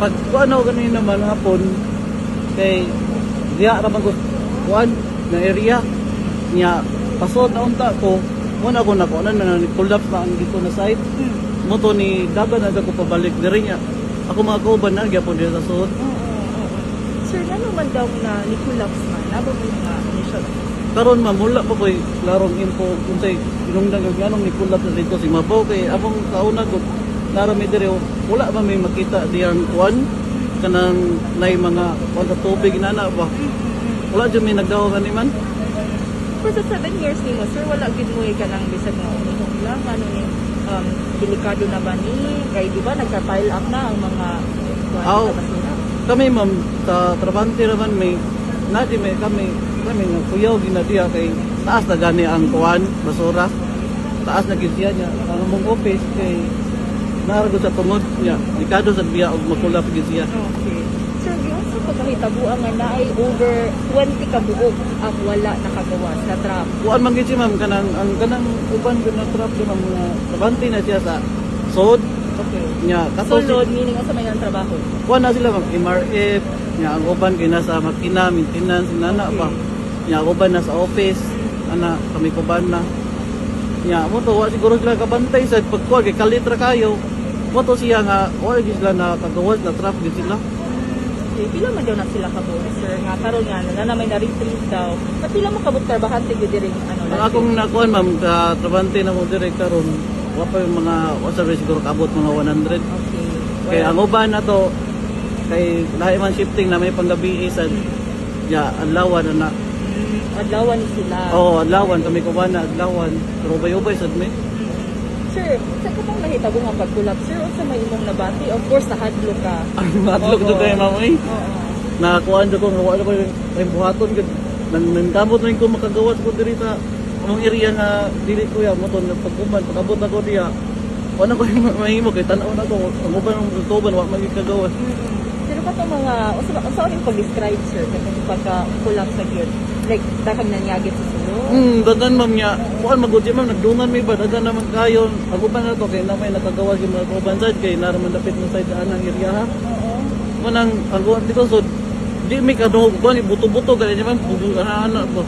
pag ano ganun naman hapon kay diya ra man ko kuan na area niya pasod na unta ko muna ako na kuan na collapse na ang dito na site mo to ni dagan na ko pabalik diri niya ako mga kauban na gyapon dito sa sud. Sir, ano man daw na ni-collapse man? Aba mo nga initial? Karon mamula pa ko'y larong info unsay inungdan og ganong ni collapse na dito si Mabaw kay among kauna ko laro mi diri wala ba may makita diyang kuan kanang nay mga kuan sa tubig inana ba wala jud may nagdaw ni man. For sa 7 years ni mo, sir, wala gid mo ka nang bisag nga umihong lang. Ano ni, delikado na ba ni? Kaya di ba nagka-pile up na ang mga Aw. basura? Kami ma'am sa Trabante naman may nadi may kami nga kuyaw ginadiya kay taas na gani ang kuan basura taas na gid siya niya ang among office kay naragod sa tungod niya likado sa biya og makulap gid siya. Okay. Sir, yung sa pagkahitabuan nga na ay over 20 ka buok ang wala nakagawa sa trap. Kuan man gid si ma'am kanang ang kanang uban gid na trap sa mga Trabante na siya sa sod Okay. niya So, kato Lord, meaning sa may trabaho? kuan na sila ma'am MRF niya ang uban kay nasa makina maintenance inana pa niya ang uban na sa office ana kami kuban na niya mo to wa siguro sila kabantay sa pagkuan kay kalitra kayo mo to siya nga wala gid sila nakagawas na trap gid sila. Okay, pila man daw na sila kabuo, sir? Nga karon nga na may na-retrieve daw. At pila mo kabut trabahante gid diri ano Ang akong nakuan ma'am ka Trabante na mo direct karon wa pa yung mga wasa siguro kabot mga 100 Okay. kay ang uban na to kay lahi man shifting na may panggabi sa ya adlawan na Adlawan ni sila. oh adlawan kami kuban na adlawan pero ubay-ubay sad mi. Sir, sa katong nahitabo nga pagkulap, sir, o sa may imong nabati, of course, nahadlo ka. Ang madlog to kay ma'am eh. Oo. Nakakuan ko nga wala ko yung buhaton gid nangkamot rin ko makagawas ko diri sa among area nga dili ko ya mo to pagkuman pagabot ako diya wala ko mahimo kay tan-aw na ko ang uban ng tuban wa magigagawas. Sino ka to mga, o sa yung pag-describe, sir, katong pagka-kulap sa gyud? Like, dakang nanyagit sa sulod? Dagan ma'am niya kuan magudji ma'am nagdungan may ba dagan naman kayo ang uban na to kay na may nakagawas yung mga uban side kay naraman dapit na side anang area ha. Oo. Manang ang dito so di may kadungog ba ni buto-buto ganyan man bugo ana po.